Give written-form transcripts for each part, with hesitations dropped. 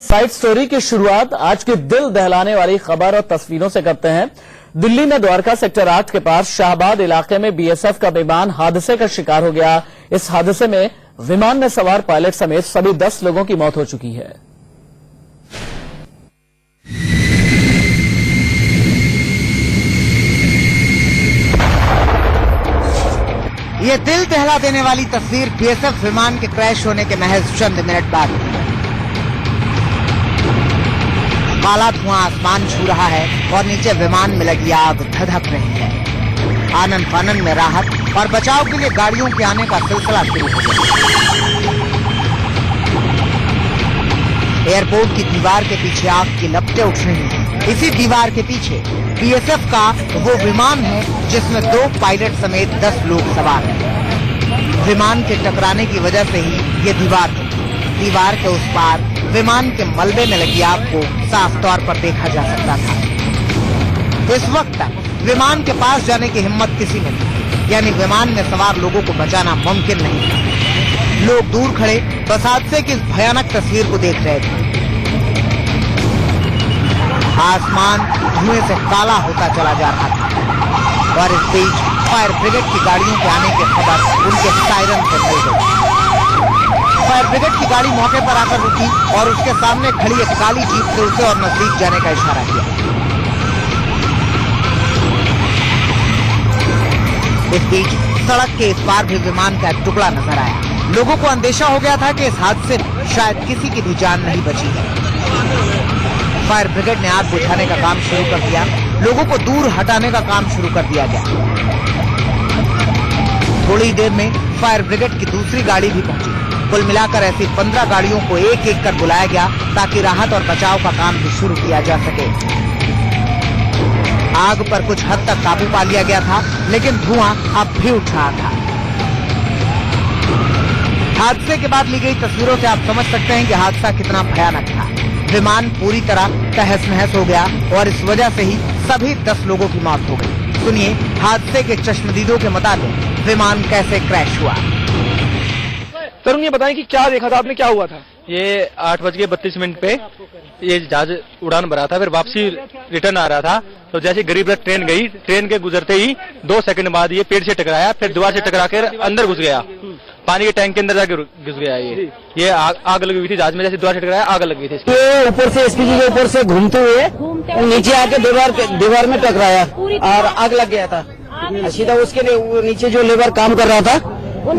Side story की शुरुआत आज की दिल दहलाने वाली खबर और तस्वीरों से करते हैं। दिल्ली में द्वारका सेक्टर 8 के पास शाहबाद इलाके में बीएसएफ का विमान हादसे का शिकार हो गया। इस हादसे में विमान में सवार पायलट समेत सभी 10 लोगों की मौत हो चुकी है। ये दिल दहला देने वाली तस्वीर बीएसएफ विमान के क्रैश होने के महज चंद मिनट बाद। काला धुआं आसमान छू रहा है और नीचे विमान में लगी आग धधक रही है। आनन फानन में राहत और बचाव के लिए गाड़ियों के आने का सिलसिला शुरू हो गया। एयरपोर्ट की दीवार के पीछे आग की लपटें उठ रही हैं। इसी दीवार के पीछे बीएसएफ का वो विमान है जिसमें 2 पायलट समेत 10 लोग सवार हैं। विमान के टकराने की वजह से ही ये दीवार है। दीवार के उस पार विमान के मलबे में लगी आग को साफ तौर पर देखा जा सकता था। इस वक्त तक विमान के पास जाने की हिम्मत किसी ने नहीं, यानी विमान में सवार लोगों को बचाना मुमकिन नहीं था। लोग दूर खड़े बस हादसे की इस भयानक तस्वीर को देख रहे थे। आसमान धुएं से काला होता चला जा रहा था और इस बीच फायर ब्रिगेड की गाड़ियों के आने की खबर उनके सायरन से मिल गई। फायर ब्रिगेड की गाड़ी मौके पर आकर रुकी और उसके सामने खड़ी एक काली जीप से उसे और नजदीक जाने का इशारा किया। इस बीच सड़क के इस पार भी विमान का एक टुकड़ा नजर आया। लोगों को अंदेशा हो गया था कि इस हादसे में शायद किसी की भी जान नहीं बची है। फायर ब्रिगेड ने आग बुझाने का काम शुरू कर दिया। लोगों को दूर हटाने का काम शुरू कर दिया गया। थोड़ी देर में फायर ब्रिगेड की दूसरी गाड़ी भी पहुंची। कुल मिलाकर ऐसी 15 गाड़ियों को एक एक कर बुलाया गया ताकि राहत और बचाव का काम भी शुरू किया जा सके। आग पर कुछ हद तक काबू पा लिया गया था, लेकिन धुआं अब भी उठ रहा था। हादसे के बाद ली गई तस्वीरों से आप समझ सकते हैं कि हादसा कितना भयानक था। विमान पूरी तरह तहस नहस हो गया और इस वजह से ही सभी 10 लोगों की मौत हो गई। सुनिए हादसे के चश्मदीदों के मुताबिक विमान कैसे क्रैश हुआ। तरुण ये बताएं कि क्या देखा था आपने, क्या हुआ था? ये 8:32 पे ये जहाज उड़ान भरा था, फिर वापसी रिटर्न आ रहा था। तो जैसे गरीब रथ ट्रेन गई, ट्रेन के गुजरते ही 2 सेकंड बाद ये पेड़ से टकराया, फिर दीवार से टकरा कर अंदर घुस गया। पानी के टैंक के अंदर जाके घुस गया। ये आग लगी हुई थी जहाज में, जैसे दीवार से टकराया आग लग गई थी। ये ऊपर से एसपीजी के ऊपर से घूमते हुए नीचे आके दीवार में टकराया और आग लग गया था। सीधा उसके लिए नीचे जो लेबर काम कर रहा था वो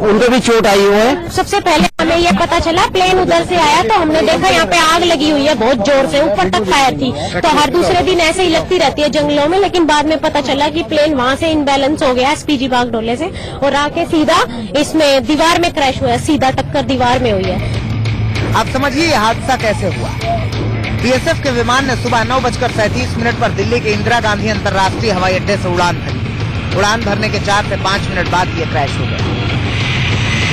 उनको भी चोट आई हुई है। सबसे पहले हमें ये पता चला प्लेन उधर से आया तो हमने देखा यहाँ पे आग लगी हुई है बहुत जोर से, ऊपर तक फायर थी। तो हर दूसरे दिन ऐसे ही लगती रहती है जंगलों में, लेकिन बाद में पता चला कि प्लेन वहाँ से इनबैलेंस हो गया एसपीजी बागडोले से और आके सीधा इसमें दीवार में क्रैश हुआ। सीधा टक्कर दीवार में हुई है। आप समझिए ये हादसा कैसे हुआ। बीएसएफ के विमान ने सुबह 9:37 पर दिल्ली के इंदिरा गांधी अंतर्राष्ट्रीय हवाई अड्डे से उड़ान भरी। उड़ान भरने के 4 से 5 मिनट बाद ये क्रैश हो गया।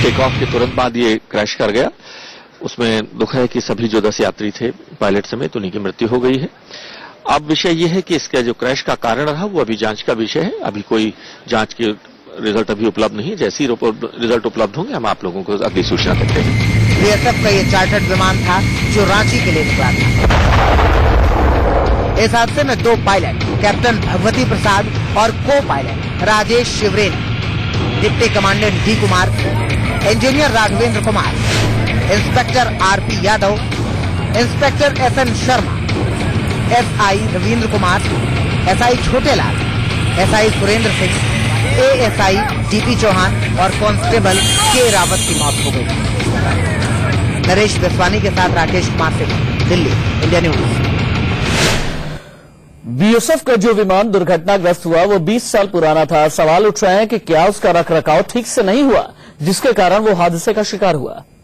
टेक ऑफ के तुरंत बाद ये क्रैश कर गया। उसमें दुख है कि सभी जो 10 यात्री थे पायलट समेत उन्हीं की मृत्यु हो गई है। अब विषय ये है कि इसका जो क्रैश का कारण रहा वो अभी जांच का विषय है। अभी कोई जांच के रिजल्ट अभी उपलब्ध नहीं है। जैसे ही रिजल्ट उपलब्ध होंगे हम आप लोगों को अगली सूचना देते हैं। बीएसएफ का ये चार्टर्ड विमान था जो रांची के लिए निकला था। इस हादसे में 2 पायलट कैप्टन भगवती प्रसाद और को pilot Rajesh Shivren, deputy commandant D Kumar, engineer Raghavendra Kumar, inspector RP Yadav, inspector SN Sharma, SI Ravindra Kumar, SI Chhotelal, SI Surendra Singh, ASI DP Chauhan और कांस्टेबल के रावत की मौत हो गई। नरेश बेसवानी के साथ Rakesh Kumar Singh, Delhi, India news. BSF का जो विमान दुर्घटनाग्रस्त हुआ वो 20 साल पुराना था। सवाल उठ रहे हैं कि क्या उसका रखरखाव ठीक से नहीं हुआ जिसके कारण वो हादसे का शिकार हुआ।